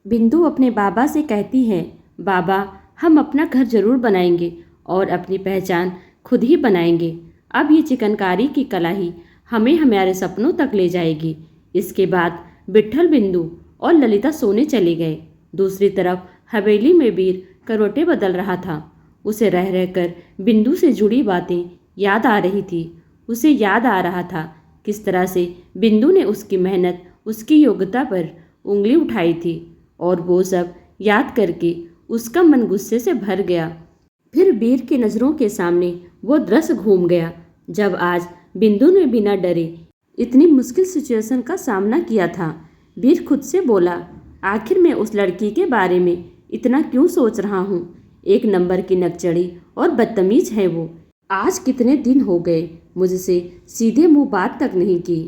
बिंदु अपने बाबा से कहती है, बाबा हम अपना घर जरूर बनाएंगे और अपनी पहचान खुद ही बनाएंगे। अब ये चिकनकारी की कला ही हमें हमारे सपनों तक ले जाएगी। इसके बाद विट्ठल, बिंदु और ललिता सोने चले गए। दूसरी तरफ हवेली में वीर करवटें बदल रहा था। उसे रह रहकर बिंदु से जुड़ी बातें याद आ रही थी। उसे याद आ रहा था किस तरह से बिंदु ने उसकी मेहनत, उसकी योग्यता पर उंगली उठाई थी, और वो सब याद करके उसका मन गुस्से से भर गया। फिर वीर की नज़रों के सामने वो दृश्य घूम गया जब आज बिंदु ने बिना डरे इतनी मुश्किल सिचुएशन का सामना किया था। वीर खुद से बोला, आखिर मैं उस लड़की के बारे में इतना क्यों सोच रहा हूँ। एक नंबर की नकचड़ी और बदतमीज है वो। आज कितने दिन हो गए मुझसे सीधे मुंह बात तक नहीं की।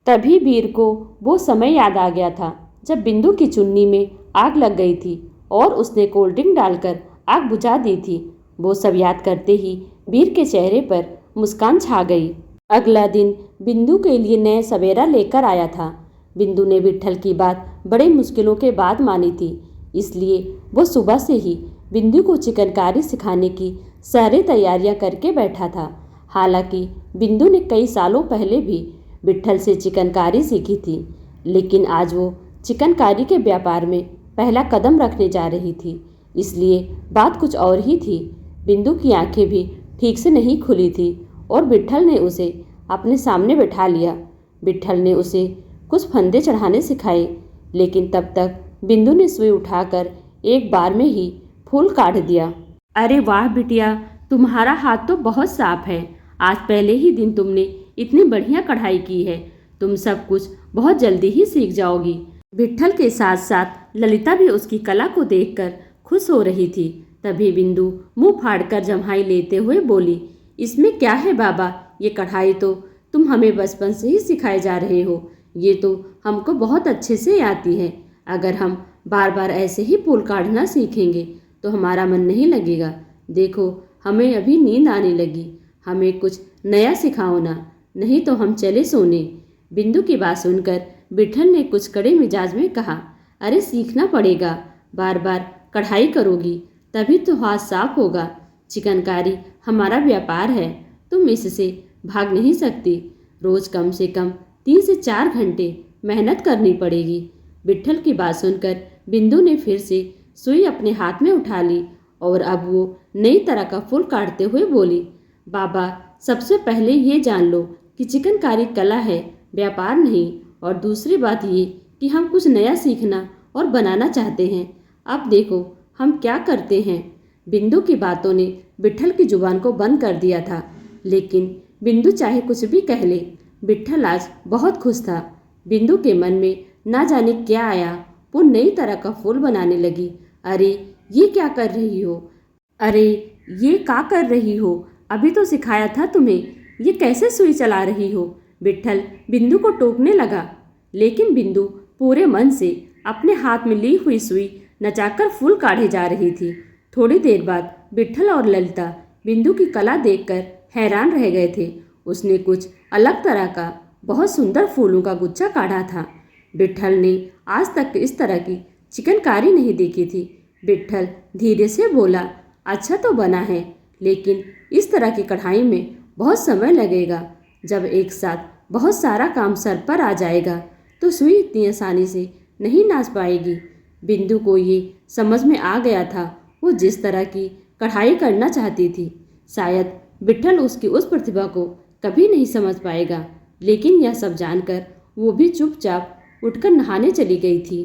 तभी वीर को वो समय याद आ गया था जब बिंदु की चुन्नी में आग लग गई थी और उसने कोल्ड ड्रिंक डालकर आग बुझा दी थी। वो सब याद करते ही वीर के चेहरे पर मुस्कान छा गई। अगला दिन बिंदु के लिए नया सवेरा लेकर आया था। बिंदु ने विट्ठल की बात बड़े मुश्किलों के बाद मानी थी, इसलिए वो सुबह से ही बिंदु को चिकनकारी सिखाने की सारी तैयारियां करके बैठा था। हालांकि बिंदु ने कई सालों पहले भी विट्ठल से चिकनकारी सीखी थी, लेकिन आज वो चिकनकारी के व्यापार में पहला कदम रखने जा रही थी, इसलिए बात कुछ और ही थी। बिंदु की आंखें भी ठीक से नहीं खुली थी और विट्ठल ने उसे अपने सामने बैठा लिया। विट्ठल ने उसे कुछ फंदे चढ़ाने सिखाए, लेकिन तब तक बिंदु ने सुई उठाकर एक बार में ही फूल काट दिया। अरे वाह बिटिया, तुम्हारा हाथ तो बहुत साफ है। आज पहले ही दिन तुमने इतनी बढ़िया कढ़ाई की है। तुम सब कुछ बहुत जल्दी ही सीख जाओगी। विट्ठल के साथ साथ ललिता भी उसकी कला को देखकर खुश हो रही थी। तभी बिंदु मुंह फाड़कर जम्हाई लेते हुए बोली, इसमें क्या है बाबा, ये कढ़ाई तो तुम हमें बचपन से ही सिखाए जा रहे हो। ये तो हमको बहुत अच्छे से आती है। अगर हम बार बार ऐसे ही फूल काटना सीखेंगे तो हमारा मन नहीं लगेगा। देखो हमें अभी नींद आने लगी, हमें कुछ नया सिखाओ ना, नहीं तो हम चले सोने। बिंदु की बात सुनकर विट्ठल ने कुछ कड़े मिजाज में कहा, अरे सीखना पड़ेगा, बार बार कढ़ाई करोगी तभी तो हाथ साफ होगा। चिकनकारी हमारा व्यापार है, तुम इससे भाग नहीं सकती। रोज कम से कम 3 से 4 घंटे मेहनत करनी पड़ेगी। विट्ठल की बात सुनकर बिंदु ने फिर से सुई अपने हाथ में उठा ली और अब वो नई तरह का फूल काटते हुए बोली, बाबा सबसे पहले ये जान लो कि चिकनकारी कला है, व्यापार नहीं। और दूसरी बात ये कि हम कुछ नया सीखना और बनाना चाहते हैं। अब देखो हम क्या करते हैं। बिंदु की बातों ने विट्ठल की जुबान को बंद कर दिया था, लेकिन बिंदु चाहे कुछ भी कह ले, विट्ठल आज बहुत खुश था। बिंदु के मन में ना जाने क्या आया, वो नई तरह का फूल बनाने लगी। अरे ये क्या कर रही हो, अरे ये क्या कर रही हो, अभी तो सिखाया था तुम्हें, ये कैसे सुई चला रही हो। विट्ठल बिंदु को टोकने लगा, लेकिन बिंदु पूरे मन से अपने हाथ में ली हुई सुई नचाकर फूल काढ़े जा रही थी। थोड़ी देर बाद विट्ठल और ललिता बिंदु की कला देखकर हैरान रह गए थे। उसने कुछ अलग तरह का बहुत सुंदर फूलों का गुच्छा काढ़ा था। विट्ठल ने आज तक इस तरह की चिकनकारी नहीं देखी थी। विट्ठल धीरे से बोला, अच्छा तो बना है, लेकिन इस तरह की कढ़ाई में बहुत समय लगेगा। जब एक साथ बहुत सारा काम सर पर आ जाएगा तो सुई इतनी आसानी से नहीं नाच पाएगी। बिंदु को ये समझ में आ गया था वो जिस तरह की कढ़ाई करना चाहती थी, शायद विट्ठल उसकी उस प्रतिभा को कभी नहीं समझ पाएगा। लेकिन यह सब जानकर वो भी चुपचाप उठकर नहाने चली गई थी।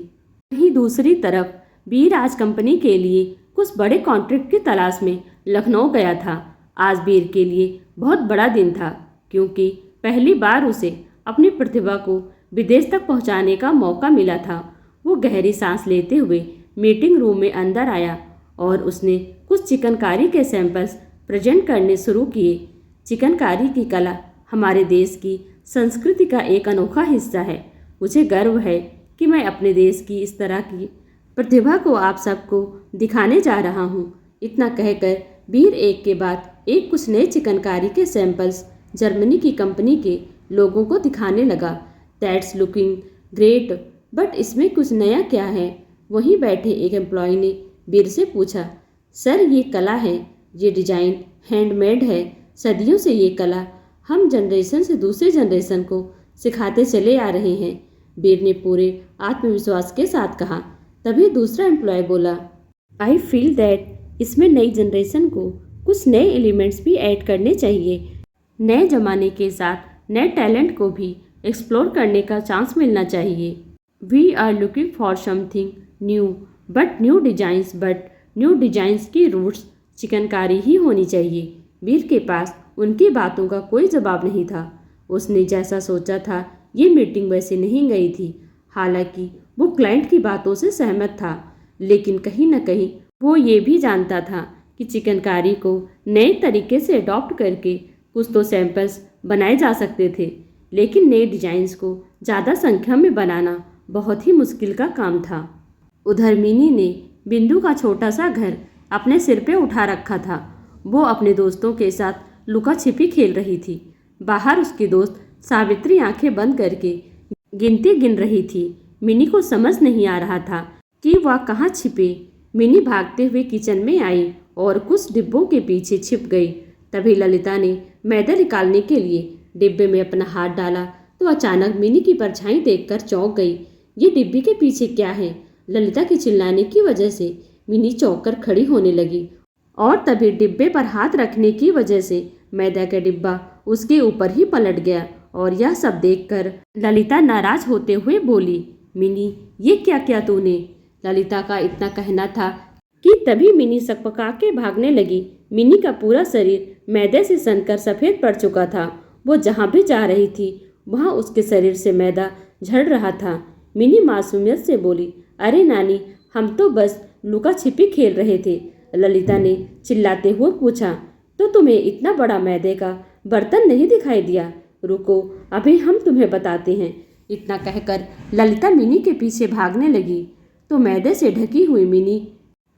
वहीं दूसरी तरफ वीर आज कंपनी के लिए कुछ बड़े कॉन्ट्रैक्ट की तलाश में लखनऊ गया था। आज वीर के लिए बहुत बड़ा दिन था, क्योंकि पहली बार उसे अपनी प्रतिभा को विदेश तक पहुंचाने का मौका मिला था। वो गहरी सांस लेते हुए मीटिंग रूम में अंदर आया और उसने कुछ चिकनकारी के सैंपल्स प्रेजेंट करने शुरू किए। चिकनकारी की कला हमारे देश की संस्कृति का एक अनोखा हिस्सा है। मुझे गर्व है कि मैं अपने देश की इस तरह की प्रतिभा को आप सबको दिखाने जा रहा हूँ। इतना कहकर वीर एक के बाद एक कुछ नए चिकनकारी के सैंपल्स जर्मनी की कंपनी के लोगों को दिखाने लगा। दैट्स लुकिंग ग्रेट, बट इसमें कुछ नया क्या है, वहीं बैठे एक एम्प्लॉय ने बीर से पूछा, सर ये कला है, ये डिजाइन हैंडमेड है। सदियों से ये कला हम जनरेशन से दूसरे जनरेशन को सिखाते चले आ रहे हैं, बीर ने पूरे आत्मविश्वास के साथ कहा। तभी दूसरा एम्प्लॉय बोला, आई फील दैट इसमें नई जनरेशन को कुछ नए एलिमेंट्स भी ऐड करने चाहिए। नए ज़माने के साथ नए टैलेंट को भी एक्सप्लोर करने का चांस मिलना चाहिए। We are looking for something new but new designs की रूट्स चिकनकारी ही होनी चाहिए। बीर के पास उनकी बातों का कोई जवाब नहीं था। उसने जैसा सोचा था ये मीटिंग वैसे नहीं गई थी। हालांकि वो क्लाइंट की बातों से सहमत था, लेकिन कहीं न कहीं वो ये भी जानता था कि चिकनकारी को नए तरीके से अडॉप्ट करके कुछ तो सैंपल्स बनाए जा सकते थे, लेकिन नए डिजाइन्स को ज़्यादा संख्या में बनाना बहुत ही मुश्किल का काम था। उधर मिनी ने बिंदु का छोटा सा घर अपने सिर पे उठा रखा था। वो अपने दोस्तों के साथ लुका छिपी खेल रही थी। बाहर उसकी दोस्त सावित्री आंखें बंद करके गिनती गिन रही थी। मिनी को समझ नहीं आ रहा था कि वह कहाँ छिपे। मिनी भागते हुए किचन में आई और कुछ डिब्बों के पीछे छिप गई। तभी ललिता ने मैदा निकालने के लिए डिब्बे में अपना हाथ डाला तो अचानक मिनी की परछाई देखकर चौंक गई। ये डिब्बे के पीछे क्या है? ललिता के चिल्लाने की वजह से मिनी चौंक कर खड़ी होने लगी और तभी डिब्बे पर हाथ रखने की वजह से मैदा का डिब्बा उसके ऊपर ही पलट गया। और यह सब देखकर ललिता नाराज होते हुए बोली, मिनी ये क्या किया तूने? ललिता का इतना कहना था कि तभी मिनी सकपका के भागने लगी। मिनी का पूरा शरीर मैदे से सनकर सफ़ेद पड़ चुका था। वो जहाँ भी जा रही थी वहाँ उसके शरीर से मैदा झड़ रहा था। मिनी मासूमियत से बोली, अरे नानी, हम तो बस लुका छिपी खेल रहे थे। ललिता ने चिल्लाते हुए पूछा, तो तुम्हें इतना बड़ा मैदे का बर्तन नहीं दिखाई दिया? रुको, अभी हम तुम्हें बताते हैं। इतना कहकर ललिता मिनी के पीछे भागने लगी तो मैदे से ढकी हुई मिनी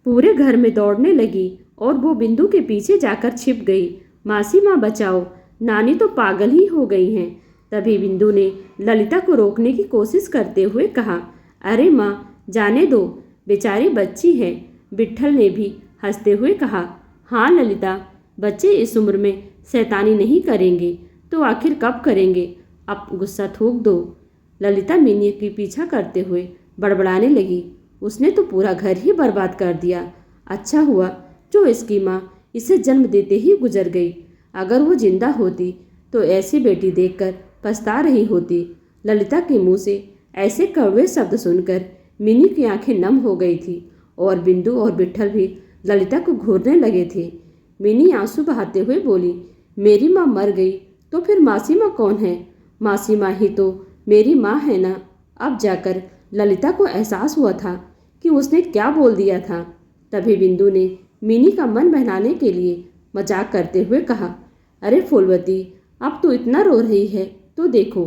पूरे घर में दौड़ने लगी और वो बिंदु के पीछे जाकर छिप गई। मासी माँ बचाओ, नानी तो पागल ही हो गई हैं। तभी बिंदु ने ललिता को रोकने की कोशिश करते हुए कहा, अरे माँ जाने दो, बेचारी बच्ची है। विट्ठल ने भी हंसते हुए कहा, हाँ ललिता, बच्चे इस उम्र में शैतानी नहीं करेंगे तो आखिर कब करेंगे? अब गुस्सा थूक दो। ललिता मिनी की पीछा करते हुए बड़बड़ाने लगी, उसने तो पूरा घर ही बर्बाद कर दिया। अच्छा हुआ जो इसकी माँ इसे जन्म देते ही गुजर गई। अगर वो जिंदा होती तो ऐसी बेटी देखकर पछता रही होती। ललिता के मुंह से ऐसे कड़वे शब्द सुनकर मिनी की आंखें नम हो गई थी और बिंदु और विट्ठल भी ललिता को घूरने लगे थे। मिनी आंसू बहाते हुए बोली, मेरी माँ मर गई तो फिर मासी माँ कौन है? मासी माँ ही तो मेरी माँ है ना। अब जाकर ललिता को एहसास हुआ था कि उसने क्या बोल दिया था। तभी बिंदु ने मिनी का मन बहलाने के लिए मजाक करते हुए कहा, अरे फूलवती, अब तो इतना रो रही है तो देखो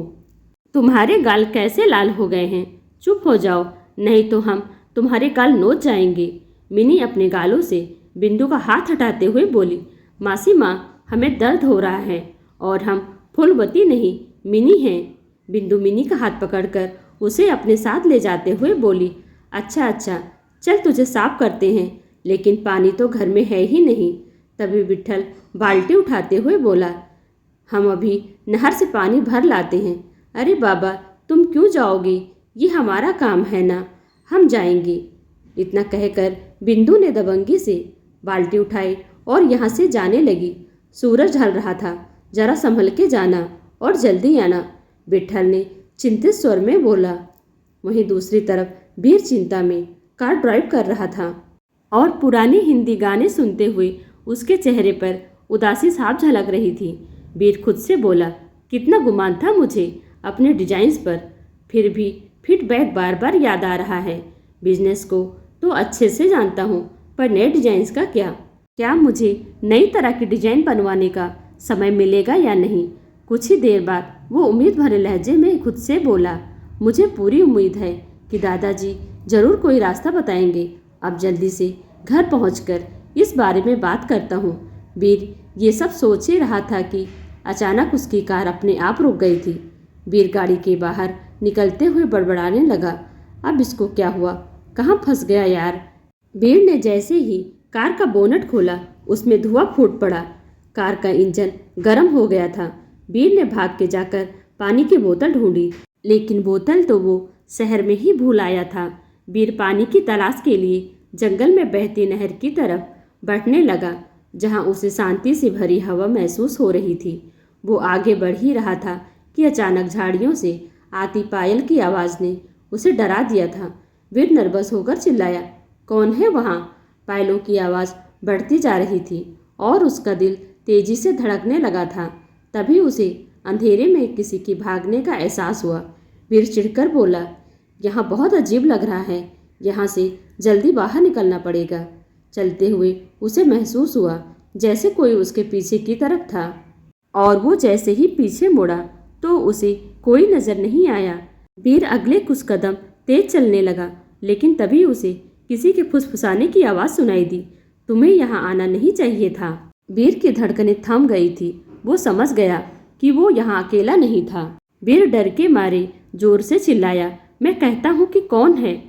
तुम्हारे गाल कैसे लाल हो गए हैं। चुप हो जाओ, नहीं तो हम तुम्हारे गाल नोच जाएंगे। मिनी अपने गालों से बिंदु का हाथ हटाते हुए बोली, मासी माँ, हमें दर्द हो रहा है और हम फूलवती नहीं मिनी हैं। बिंदु मिनी का हाथ पकड़कर उसे अपने साथ ले जाते हुए बोली, अच्छा अच्छा, चल तुझे साफ करते हैं, लेकिन पानी तो घर में है ही नहीं। तभी विट्ठल बाल्टी उठाते हुए बोला, हम अभी नहर से पानी भर लाते हैं। अरे बाबा, तुम क्यों जाओगे? ये हमारा काम है ना, हम जाएंगे। इतना कहकर बिंदु ने दबंगी से बाल्टी उठाई और यहाँ से जाने लगी। सूरज ढल रहा था, जरा संभल के जाना और जल्दी आना, विट्ठल ने चिंतित स्वर में बोला। वहीं दूसरी तरफ वीर चिंता में कार ड्राइव कर रहा था और पुराने हिंदी गाने सुनते हुए उसके चेहरे पर उदासी साफ झलक रही थी। वीर खुद से बोला, कितना गुमान था मुझे अपने डिजाइन्स पर, फिर भी फीडबैक बार बार याद आ रहा है। बिजनेस को तो अच्छे से जानता हूँ, पर नए डिजाइन्स का क्या मुझे नई तरह की डिजाइन बनवाने का समय मिलेगा या नहीं? कुछ ही देर बाद वो उम्मीद भरे लहजे में खुद से बोला, मुझे पूरी उम्मीद है कि दादाजी जरूर कोई रास्ता बताएंगे। अब जल्दी से घर पहुंचकर इस बारे में बात करता हूँ। वीर ये सब सोच ही रहा था कि अचानक उसकी कार अपने आप रुक गई थी। वीर गाड़ी के बाहर निकलते हुए बड़बड़ाने लगा, अब इसको क्या हुआ? कुछ देर बाद वो उम्मीद भरे लहजे में खुद से बोला, मुझे पूरी उम्मीद है कि दादाजी जरूर कोई रास्ता बताएंगे। अब जल्दी से घर पहुंचकर इस बारे में बात करता हूँ। वीर ये सब सोच ही रहा था कि अचानक उसकी कार अपने आप रुक गई थी। वीर गाड़ी के बाहर निकलते हुए बड़बड़ाने लगा, अब इसको क्या हुआ? कहाँ फंस गया यार। बीर ने जैसे ही कार का बोनट खोला उसमें धुआं फूट पड़ा। कार का इंजन गर्म हो गया था। बीर ने भाग के जाकर पानी की बोतल ढूंढी, लेकिन बोतल तो वो शहर में ही भूल आया था। बीर पानी की तलाश के लिए जंगल में बहती नहर की तरफ बढ़ने लगा, जहां उसे शांति से भरी हवा महसूस हो रही थी। वो आगे बढ़ ही रहा था कि अचानक झाड़ियों से आती पायल की आवाज़ ने उसे डरा दिया था। बीर नर्वस होकर चिल्लाया, कौन है वहाँ? पायलों की आवाज़ बढ़ती जा रही थी और उसका दिल तेजी से धड़कने लगा था। तभी उसे अंधेरे में किसी की भागने का एहसास हुआ। बीर चिढ़कर बोला, यहाँ बहुत अजीब लग रहा है, यहाँ से जल्दी बाहर निकलना पड़ेगा। चलते हुए उसे महसूस हुआ जैसे कोई उसके पीछे की तरफ था, और वो जैसे ही पीछे मुड़ा तो उसे कोई नजर नहीं आया। बीर अगले कुछ कदम तेज चलने लगा, लेकिन तभी उसे किसी के फुसफुसाने की आवाज़ सुनाई दी, तुम्हें यहाँ आना नहीं चाहिए था। बीर की धड़कनें थम गई थी। वो समझ गया कि वो यहाँ अकेला नहीं था। बीर डर के मारे जोर से चिल्लाया, मैं कहता हूँ कि कौन है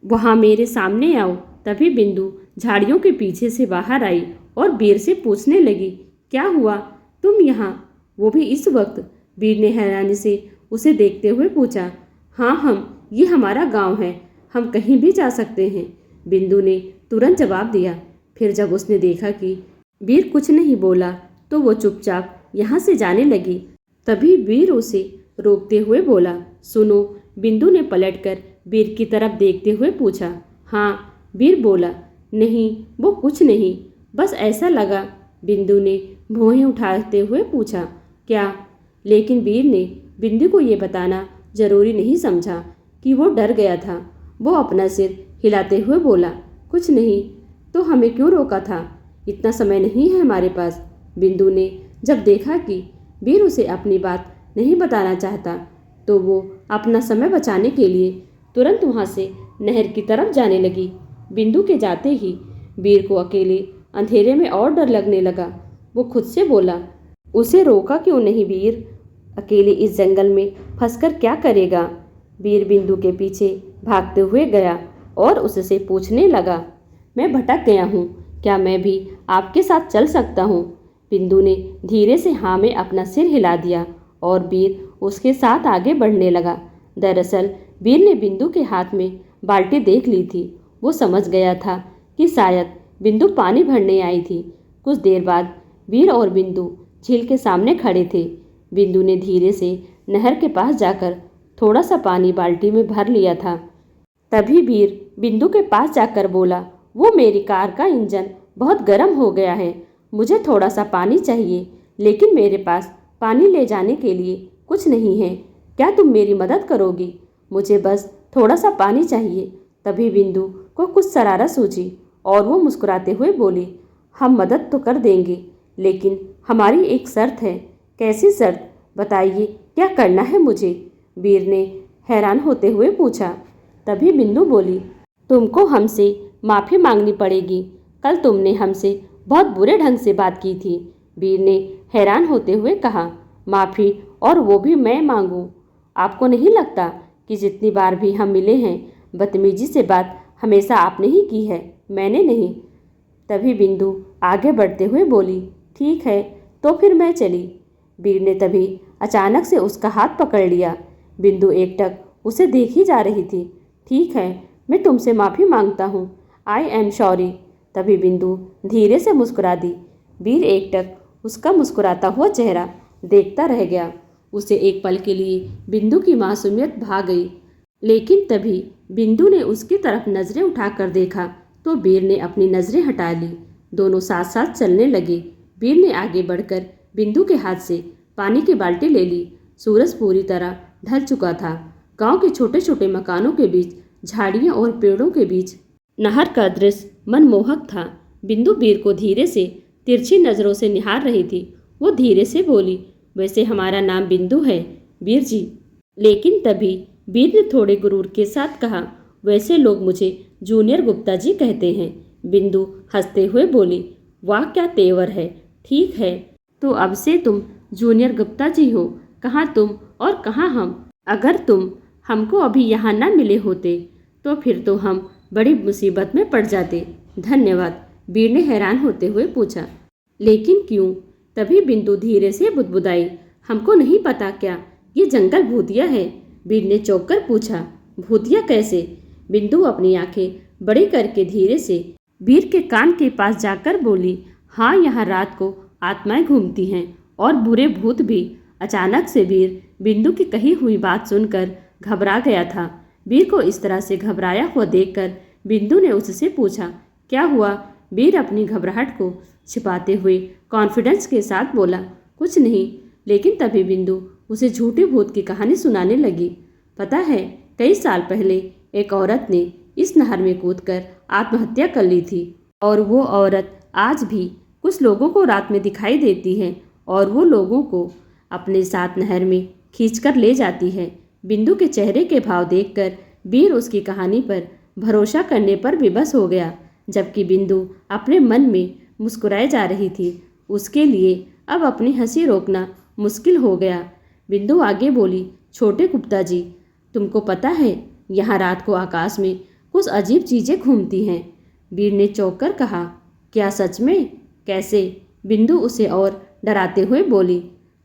वहाँ, मेरे सामने आओ। तभी बिंदु झाड़ियों के पीछे से बाहर आई और बीर से पूछने लगी, क्या हुआ, तुम यहाँ, वो भी इस वक्त? बीर ने हैरानी से उसे देखते हुए पूछा, हाँ, ये हमारा गांव है, हम कहीं भी जा सकते हैं। बिंदु ने तुरंत जवाब दिया। फिर जब उसने देखा कि बीर कुछ नहीं बोला तो वो चुपचाप यहाँ से जाने लगी। तभी बीर उसे रोकते हुए बोला, सुनो। बिंदु ने पलटकर बीर की तरफ देखते हुए पूछा। हाँ, बीर बोला। नहीं, वो कुछ नहीं, बस ऐसा लगा। बिंदु ने भौहें उठाते हुए पूछा, क्या? लेकिन बीर ने बिंदु को ये बताना जरूरी नहीं समझा कि वो डर गया था। वो अपना सिर हिलाते हुए बोला, कुछ नहीं। तो हमें क्यों रोका था? इतना समय नहीं है हमारे पास। बिंदु ने जब देखा कि बीर उसे अपनी बात नहीं बताना चाहता तो वो अपना समय बचाने के लिए तुरंत वहाँ से नहर की तरफ जाने लगी। बिंदु के जाते ही बीर को अकेले अंधेरे में और डर लगने लगा। वो खुद से बोला, उसे रोका क्यों नहीं बीर? अकेले इस जंगल में फंसकर क्या करेगा? बीर बिंदु के पीछे भागते हुए गया और उससे पूछने लगा, मैं भटक गया हूँ, क्या मैं भी आपके साथ चल सकता हूँ? बिंदु ने धीरे से हाँ में अपना सिर हिला दिया और बीर उसके साथ आगे बढ़ने लगा। दरअसल बीर ने बिंदु के हाथ में बाल्टी देख ली थी। वो समझ गया था कि शायद बिंदु पानी भरने आई थी। कुछ देर बाद बीर और बिंदु झील के सामने खड़े थे। बिंदु ने धीरे से नहर के पास जाकर थोड़ा सा पानी बाल्टी में भर लिया था। तभी बीर बिंदु के पास जाकर बोला, वो मेरी कार का इंजन बहुत गर्म हो गया है, मुझे थोड़ा सा पानी चाहिए, लेकिन मेरे पास पानी ले जाने के लिए कुछ नहीं है। क्या तुम मेरी मदद करोगी? मुझे बस थोड़ा सा पानी चाहिए। तभी बिंदु को कुछ शरारत सूझी और वो मुस्कुराते हुए बोली, हम मदद तो कर देंगे, लेकिन हमारी एक शर्त है। कैसी शर्त? बताइए, क्या करना है मुझे? बीर ने हैरान होते हुए पूछा। तभी बिंदु बोली, तुमको हमसे माफ़ी मांगनी पड़ेगी। कल तुमने हमसे बहुत बुरे ढंग से बात की थी। बीर ने हैरान होते हुए कहा, माफ़ी? और वो भी मैं मांगूं? आपको नहीं लगता कि जितनी बार भी हम मिले हैं बदतमीजी से बात हमेशा आपने ही की है, मैंने नहीं? तभी बिंदु आगे बढ़ते हुए बोली, ठीक है, तो फिर मैं चली। बीर ने तभी अचानक से उसका हाथ पकड़ लिया। बिंदु एकटक उसे देख ही जा रही थी। ठीक है, मैं तुमसे माफ़ी मांगता हूँ, आई एम सॉरी। तभी बिंदु धीरे से मुस्कुरा दी। बीर एकटक उसका मुस्कुराता हुआ चेहरा देखता रह गया। उसे एक पल के लिए बिंदु की मासूमियत भा गई, लेकिन तभी बिंदु ने उसकी तरफ नज़रें उठाकर देखा तो बीर ने अपनी नज़रें हटा ली। दोनों साथ साथ चलने लगे। बीर ने आगे बढ़कर बिंदु के हाथ से पानी की बाल्टी ले ली। सूरज पूरी तरह ढल चुका था। गांव के छोटे छोटे मकानों के बीच, झाड़ियों और पेड़ों के बीच नहर का दृश्य मनमोहक था। बिंदु बीर को धीरे से तिरछी नज़रों से निहार रही थी। वो धीरे से बोली, वैसे हमारा नाम बिंदु है बीर जी। लेकिन तभी बीर ने थोड़े गुरूर के साथ कहा, वैसे लोग मुझे जूनियर गुप्ता जी कहते हैं। बिंदु हंसते हुए बोली, वाह क्या तेवर है। ठीक है, तो अब से तुम जूनियर गुप्ता जी हो। कहाँ तुम और कहाँ हम? अगर तुम हमको अभी यहाँ न मिले होते तो फिर तो हम बड़ी मुसीबत में पड़ जाते। धन्यवाद, वीर ने हैरान होते हुए पूछा। लेकिन क्यों? तभी बिंदु धीरे से बुदबुदाई। हमको नहीं पता क्या ये जंगल भूतिया है? वीर ने चौंक कर पूछा। भूतिया कैसे? बिंदु अपनी आंखें बड़ी करके धीरे से वीर के कान के पास जाकर बोली। हाँ, यहाँ रात को आत्माएं घूमती हैं और बुरे भूत भी। अचानक से वीर बिंदु की कही हुई बात सुनकर घबरा गया था। वीर को इस तरह से घबराया हुआ देखकर बिंदु ने उससे पूछा, क्या हुआ? वीर अपनी घबराहट को छिपाते हुए कॉन्फिडेंस के साथ बोला, कुछ नहीं। लेकिन तभी बिंदु उसे झूठे भूत की कहानी सुनाने लगी। पता है, कई साल पहले एक औरत ने इस नहर में कूदकर आत्महत्या कर ली थी और वो औरत आज भी कुछ लोगों को रात में दिखाई देती है और वो लोगों को अपने साथ नहर में खींचकर ले जाती है। बिंदु के चेहरे के भाव देखकर वीर उसकी कहानी पर भरोसा करने पर विवश हो गया, जबकि बिंदु अपने मन में मुस्कुराए जा रही थी। उसके लिए अब अपनी हंसी रोकना मुश्किल हो गया। बिंदु आगे बोली, छोटे गुप्ता जी, तुमको पता है यहाँ रात को आकाश में कुछ अजीब चीज़ें घूमती हैं। वीर ने चौंक कर कहा, क्या सच में? कैसे? बिंदु उसे और डराते हुए बोली,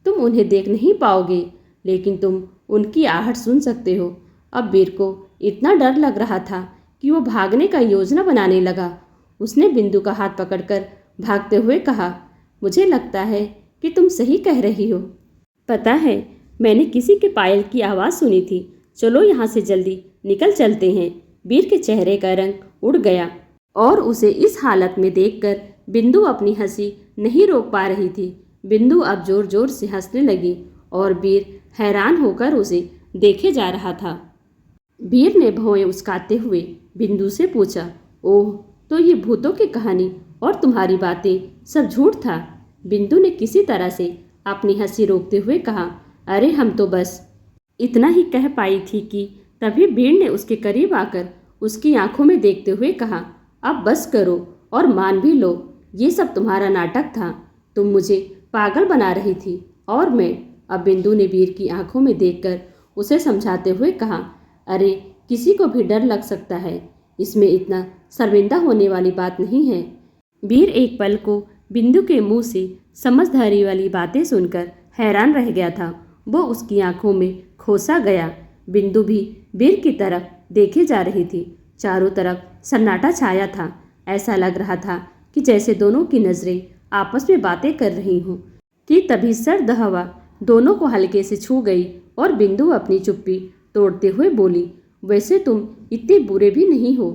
तुम उन्हें देख नहीं पाओगे, लेकिन तुम उनकी आहट सुन सकते हो। अब वीर को इतना डर लग रहा था कि वो भागने का योजना बनाने लगा। उसने बिंदु का हाथ पकड़कर भागते हुए कहा, मुझे लगता है कि तुम सही कह रही हो। पता है, मैंने किसी के पायल की आवाज़ सुनी थी। चलो यहाँ से जल्दी निकल चलते हैं। वीर के चेहरे का रंग उड़ गया और उसे इस हालत में देखकर बिंदु अपनी हंसी नहीं रोक पा रही थी। बिंदु अब जोर जोर से हंसने लगी और वीर हैरान होकर उसे देखे जा रहा था। वीर ने भौएं उचकाते हुए बिंदु से पूछा, ओह, तो ये भूतों की कहानी और तुम्हारी बातें सब झूठ था? बिंदु ने किसी तरह से अपनी हंसी रोकते हुए कहा, अरे हम तो बस इतना ही कह पाई थी कि तभी वीर ने उसके करीब आकर उसकी आंखों में देखते हुए कहा, अब बस करो और मान भी लो, ये सब तुम्हारा नाटक था। तुम मुझे पागल बना रही थी और मैं। अब बिंदु ने वीर की आंखों में देखकर उसे समझाते हुए कहा, अरे किसी को भी डर लग सकता है, इसमें इतना शर्मिंदा होने वाली बात नहीं है। वीर एक पल को बिंदु के मुंह से समझदारी वाली बातें सुनकर हैरान रह गया था। वो उसकी आंखों में खोसा गया। बिंदु भी वीर की तरफ देखे जा रही थी। चारों तरफ सन्नाटा छाया था। ऐसा लग रहा था कि जैसे दोनों की नजरें आपस में बातें कर रही हों कि तभी सर्द हवा दोनों को हल्के से छू गई और बिंदु अपनी चुप्पी तोड़ते हुए बोली, वैसे तुम इतने बुरे भी नहीं हो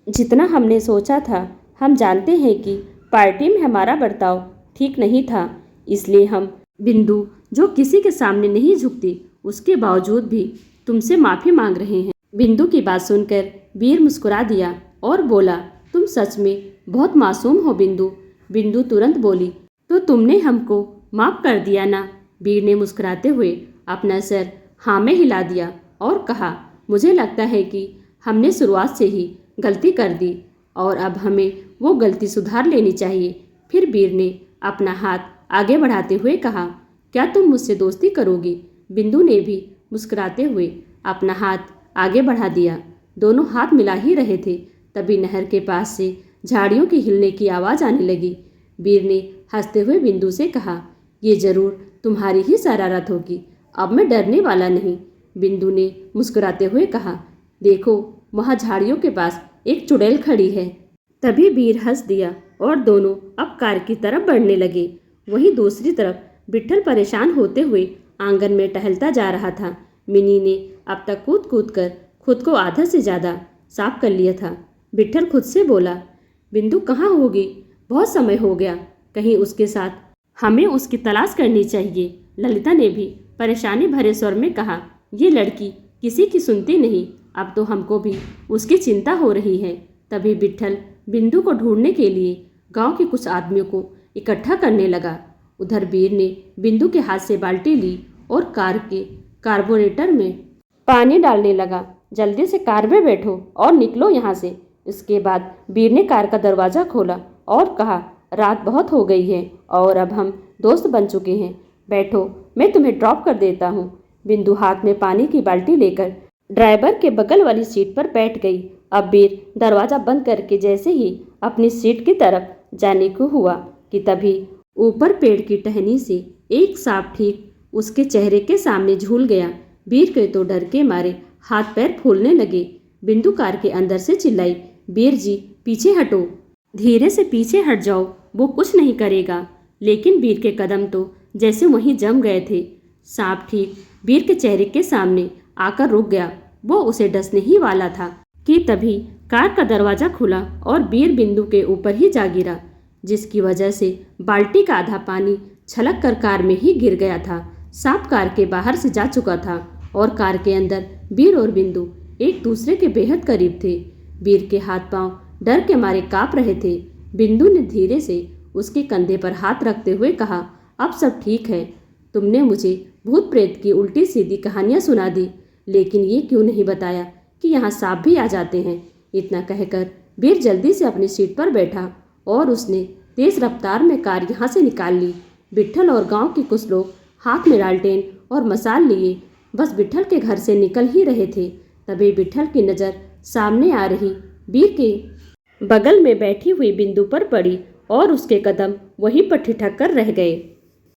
जितना हमने सोचा था। हम जानते हैं कि पार्टी में हमारा बर्ताव ठीक नहीं था, इसलिए हम बिंदु जो किसी के सामने नहीं झुकती, उसके बावजूद भी तुमसे माफ़ी मांग रहे हैं। बिंदु की बात सुनकर वीर मुस्कुरा दिया और बोला, तुम सच में बहुत मासूम हो बिंदु। बिंदु तुरंत बोली, तो तुमने हमको माफ़ कर दिया ना? वीर ने मुस्कुराते हुए अपना सर हाँ में हिला दिया और कहा, मुझे लगता है कि हमने शुरुआत से ही गलती कर दी और अब हमें वो गलती सुधार लेनी चाहिए। फिर वीर ने अपना हाथ आगे बढ़ाते हुए कहा, क्या तुम मुझसे दोस्ती करोगी? बिंदु ने भी मुस्कुराते हुए अपना हाथ आगे बढ़ा दिया। दोनों हाथ मिला ही रहे थे, तभी नहर के पास से झाड़ियों के हिलने की आवाज़ आने लगी। वीर ने हंसते हुए बिंदु से कहा, ये जरूर तुम्हारी ही शरारत होगी, अब मैं डरने वाला नहीं। बिंदु ने मुस्कुराते हुए कहा, देखो वहाँ झाड़ियों के पास एक चुड़ैल खड़ी है। तभी वीर हंस दिया और दोनों अब कार की तरफ बढ़ने लगे। वहीं दूसरी तरफ विट्ठल परेशान होते हुए आंगन में टहलता जा रहा था। मिनी ने अब तक कूद कूद कर खुद को आधा से ज़्यादा साफ कर लिया था। विट्ठल खुद से बोला, बिंदु कहाँ होगी? बहुत समय हो गया, कहीं उसके साथ हमें उसकी तलाश करनी चाहिए। ललिता ने भी परेशानी भरे स्वर में कहा, ये लड़की किसी की सुनती नहीं, अब तो हमको भी उसकी चिंता हो रही है। तभी विट्ठल बिंदु को ढूंढने के लिए गांव के कुछ आदमियों को इकट्ठा करने लगा। उधर वीर ने बिंदु के हाथ से बाल्टी ली और कार के कार्बोरेटर में पानी डालने लगा। जल्दी से कार में बैठो और निकलो यहाँ से। इसके बाद वीर ने कार का दरवाज़ा खोला और कहा, रात बहुत हो गई है और अब हम दोस्त बन चुके हैं, बैठो, मैं तुम्हें ड्रॉप कर देता हूँ। बिंदु हाथ में पानी की बाल्टी लेकर ड्राइवर के बगल वाली सीट पर बैठ गई अब वीर दरवाज़ा बंद करके जैसे ही अपनी सीट की तरफ जाने को हुआ कि तभी ऊपर पेड़ की टहनी से एक सांप ठीक उसके चेहरे के सामने झूल गया। वीर के तो डर के मारे हाथ पैर फूलने लगे। बिंदु कार के अंदर से चिल्लाई, वीर जी पीछे हटो, धीरे से पीछे हट जाओ, वो कुछ नहीं करेगा। लेकिन वीर के कदम तो जैसे वहीं जम गए थे। सांप ठीक वीर के चेहरे के सामने आकर रुक गया। वो उसे डसने ही वाला था कि तभी कार का दरवाज़ा खुला और वीर बिंदु के ऊपर ही जा गिरा, जिसकी वजह से बाल्टी का आधा पानी छलक कर कार में ही गिर गया था। सांप कार के बाहर से जा चुका था और कार के अंदर वीर और बिंदु एक दूसरे के बेहद करीब थे। वीर के हाथ पांव डर के मारे कांप रहे थे। बिंदु ने धीरे से उसके कंधे पर हाथ रखते हुए कहा, अब सब ठीक है। तुमने मुझे भूत प्रेत की उल्टी सीधी कहानियां सुना दी, लेकिन ये क्यों नहीं बताया कि यहाँ सांप भी आ जाते हैं। इतना कहकर वीर जल्दी से अपनी सीट पर बैठा और उसने तेज रफ्तार में कार यहाँ से निकाल ली। विट्ठल और गांव के कुछ लोग हाथ में लालटेन और मसाल लिए बस विट्ठल के घर से निकल ही रहे थे। तभी विट्ठल की नज़र सामने आ रही वीर के बगल में बैठी हुई बिंदु पर पड़ी और उसके कदम वहीं पर ठिठक कर रह गए।